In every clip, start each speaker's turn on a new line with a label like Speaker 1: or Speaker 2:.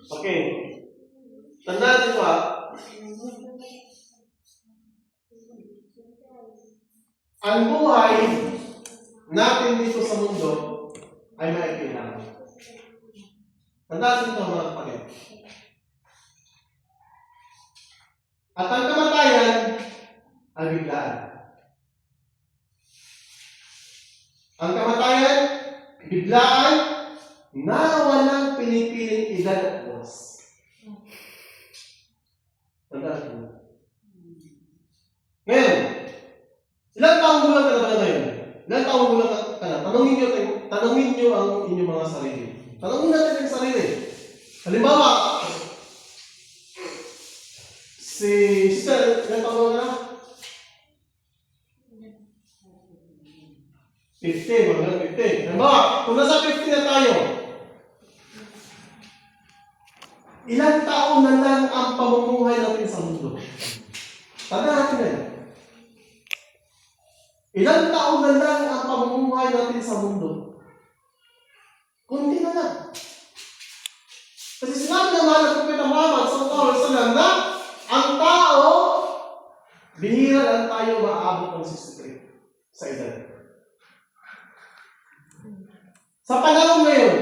Speaker 1: Okay. Tandaan dito ang buhay natin dito sa mundo ay maikli lang. Tandaan dito mga kapatid. At ang kamatayan ay biglaan. Ang kamatayan, biglaan, na walang pinipiling edad at oras. Tandaan mo. Ngayon, ilang taong gulang ka na ba ngayon? Ilang taong gulang ka na? Tanungin nyo ang inyong mga sarili. Tanungin natin ang sarili. Halimbawa, si Sister, ilang taong ka na? 50, mga 50. Halimbawa, kung nasa 50 na tayo, ilang taon na lang ang pamumuhay natin sa mundo? Tandaan natin yan. Ilang taon na lang ang pamumuhay natin sa mundo? Kundi na lang. Kasi sinabi ng mahal na Propeta Muhammad sallallahu alaihi wasallam na ang tao, bihira lang tayo maabot ng 63 sa edad. Sa panahon ngayon,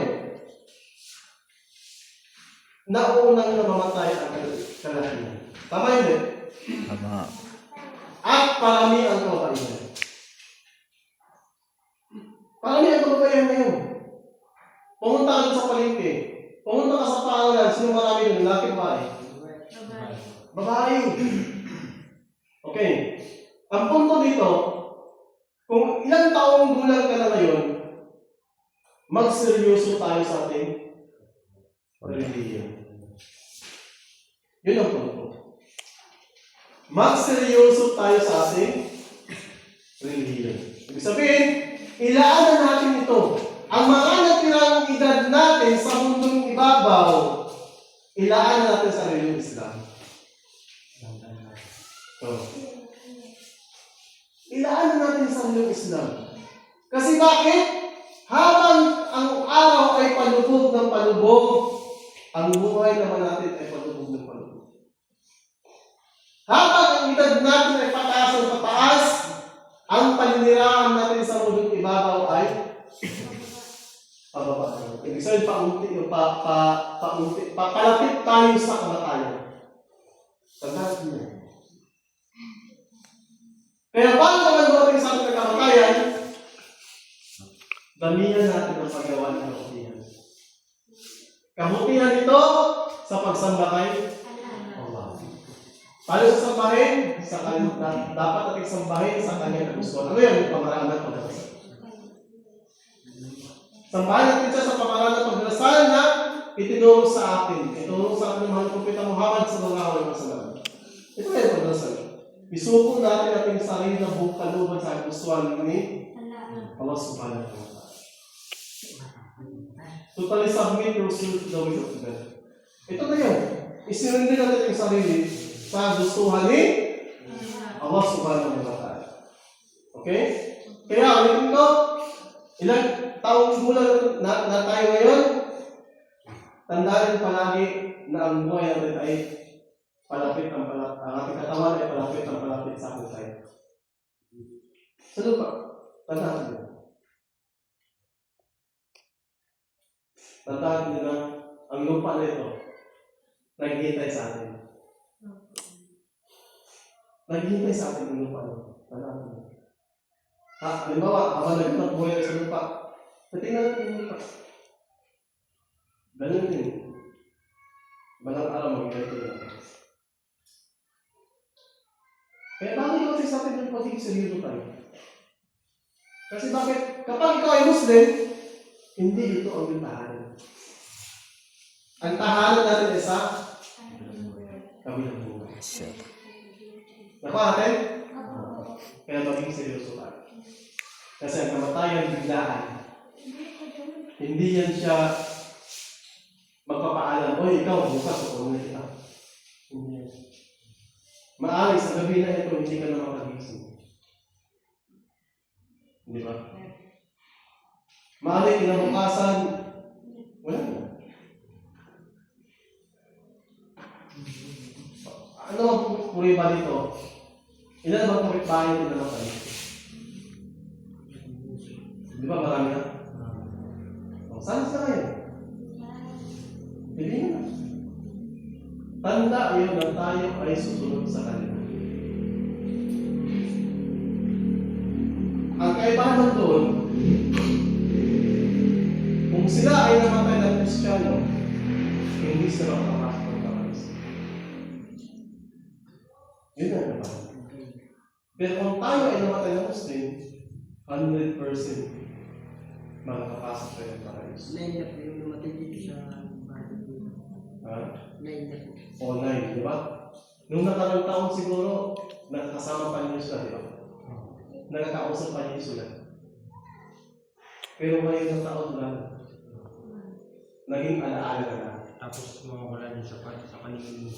Speaker 1: naunang namamatay ang kalahian. Tama yun eh?
Speaker 2: Tama.
Speaker 1: At parami ang kababaihan. Parami ang kababaihan ngayon. Pumunta ka sa palengke. Pumunta ka sa pangalan. Sino marami yun? Lalaki ba eh? Babae. Okay. Ang punto dito, kung ilang taong gulang ka na ngayon, magseryoso tayo sa ating relihiyon. Yun ang punto. Magseryoso tayo sa ating relihiyon. Ibig sabihin, ilaanan natin ito. Ang mga natirang edad natin sa mundong ibabaw, ilaanan natin sa relihiyong Islam. Ilaanan natin sa relihiyong Islam. Kasi bakit? Habang ang araw ay palubog ng palubog, ang buhay naman natin ay palubog ng palubog. Habang ang edad natin ay pataas ng pataas, ang paninirahan natin sa mundong ibabaw ay pababa. Ibig sabihin, palapit tayo sa kamatayan. Tandaan niyo. Kaya paano naman dumating sa ating kamatayan? Damihan natin ang paggawa ng kabutihan. Kabutihan ito sa pagsamba kay Allah. Paano sa sambahin? Dapat natin sambahin sa kanyang kagustuhan. Ano yan? Pamaraan ng pagdarasal. Sambahin natin siya sa pamaraan ng pagdarasal na itinuro sa atin. Itinuro sa atin ng mahal na Propeta Muhammad sallallahu alaihi wasallam. Ito na yung pagdarasal. Isuko natin ating sarili na buong kaluban sa kagustuhan ni Allah subhanahu wa ta'ala. Totally submit yourself to the will of God. Ito na yun. Isinunod natin yung sarili sa gustuhan ni Allah subhanahu wa ta'ala. Okay? Kaya ulitin ko, ilang taong gulang na tayo ngayon, tandaan palagi na ang buhay natin ay palapit ang ating katawan ay palapit sa ating tayo. Sa lupa, tandaan nyo. Tandaan nyo na ang lupa na ito, naghihintay sa atin. Naghihintay sa atin ang lupa na ito. Tandaan nyo. Halimbawa, habang nagpapagbuhay sa lupa, natingnan natin yung lupa. Ganun din. Balang araw mag-ganito natin. Kaya bakit ikaw sa atin yung pagiging seryoso tayo? Kasi bakit? Kapag ikaw ay Muslim, hindi ito ang tahanan. Ang tahanan natin ay sa kabilang buhay. Nakuha natin? Kaya maging seryoso tayo. Kasi ang kamatayan biglaan. Hindi yan siya magpapaalam, oy, ikaw, bukas, tulungan kita. Hindi yan. Maaari sa gabi na ito, hindi ka na makagising. Hindi ba? Maaari kinabukasan, wala na. Ano ang puriba dito? Ilan naman kapitbahay din naman tayo? Di ba marami na? O, saan sila kayo? Hindi na. Tanda yun na tayo ay susunod sa kanila. Ang kaibahan doon, kung sila ay namatay ng Kristiyano, hindi sila makakasok ng Paris. Yun ang naman. Pero kung tayo ay namatay ng Muslim, 100% makakapasok tayo ng Paris.
Speaker 2: 9 na po yung namatay dito sa bahay dito.
Speaker 1: Ha?
Speaker 2: 9 na po.
Speaker 1: O 9, di ba? Nung nakarang taon siguro, nakakasama pa niyo sila, di ba? Nakakausap pa niyo sila. Pero ngayon na taon lang, naging alaala na lang.
Speaker 3: Tapos mawawala din sa kanila yung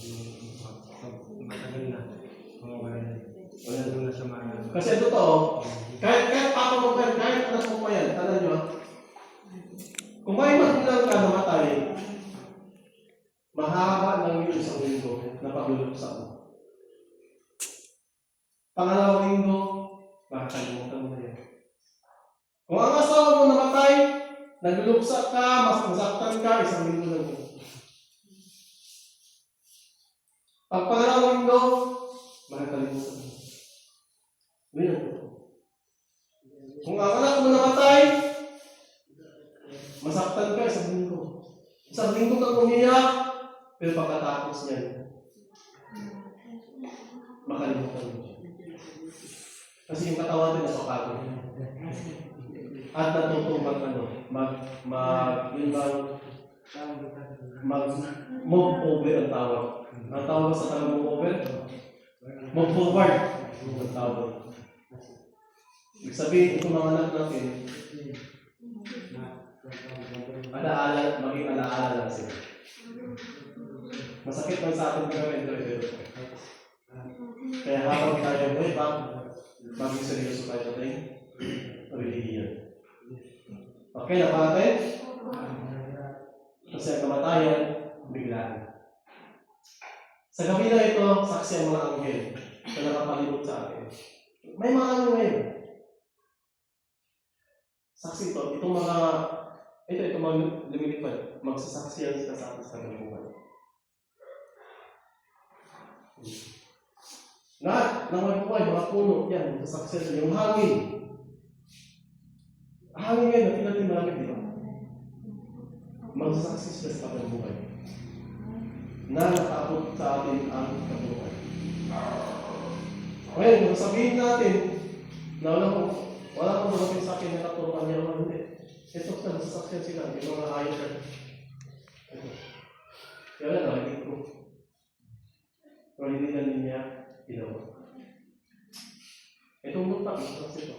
Speaker 3: matagal na. Mawawala din. Wala doon na sa mga...
Speaker 1: Kasi totoo, kahit papa mo pa yan, kahit anak mo pa yan, tala nyo, kung may magulang ka namatay, mahaba lang yung isang linggo na pagluluksa mo. Pangalawang linggo, makakalimutan mo yan. Kung ang asawa mo namatay, nagluluksa ka, mas nasaktan ka, isang linggo lang mo. Pag pangalawang linggo, makakalimutan mo. Ganyan po. Kung ang anak mo namatay, masaktan ka isang linggo. Isang linggo kang umiyak, pero pagkatapos niyan, makalimutan mo. Kasi yung katawan din napapagod. At natutubang move over ang tawag. Ang tawag sa tanong move over, move forward ang tawag. Ibig sabihin, itong mga anak natin, maging alaala lang sila. Masakit man sa ating gawin, pero kaya habang tayo ay maging seryoso tayo natin, relihiyon. Okay, napatin? Kasi ang kamatayan, biglaan. Sa gabi na ito, saksi ang mga anghel na nakapalibot sa atin. May mga ano ngayon. Saksi ito, itong mga lumilipad, magsasaksi yan sila sa atin sa kanamuhan. Lahat ng mga buhay, mga puno, yan, magsasaksi yan. Yung hangin. Hangin ngayon, natin malamig, di ba? Magsasaksi sila sa kanamuhan. Na nakaabot sa atin ang kabuhay. Ngayon, sabihin natin na wala pong dumating sa akin na naturuan niya naman hindi. Ito sa nasasakyan sila, yung mga ayos na. Kaya na, narinig ko. Pero hindi na niya ginawa. Itong lupa, ito kasi ito.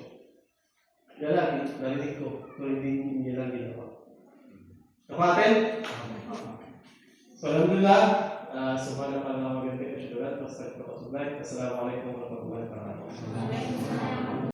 Speaker 1: Kaya lang, narinig ko, pero hindi niya lang ginawa. Kapatin? So, alhamdulillah, subhanallah wa bihamdihi, asyhadu an la ilaha illa anta, astaghfiruka wa atubu ilaik. Assalamualaikum warahmatullahi wabarakatuh.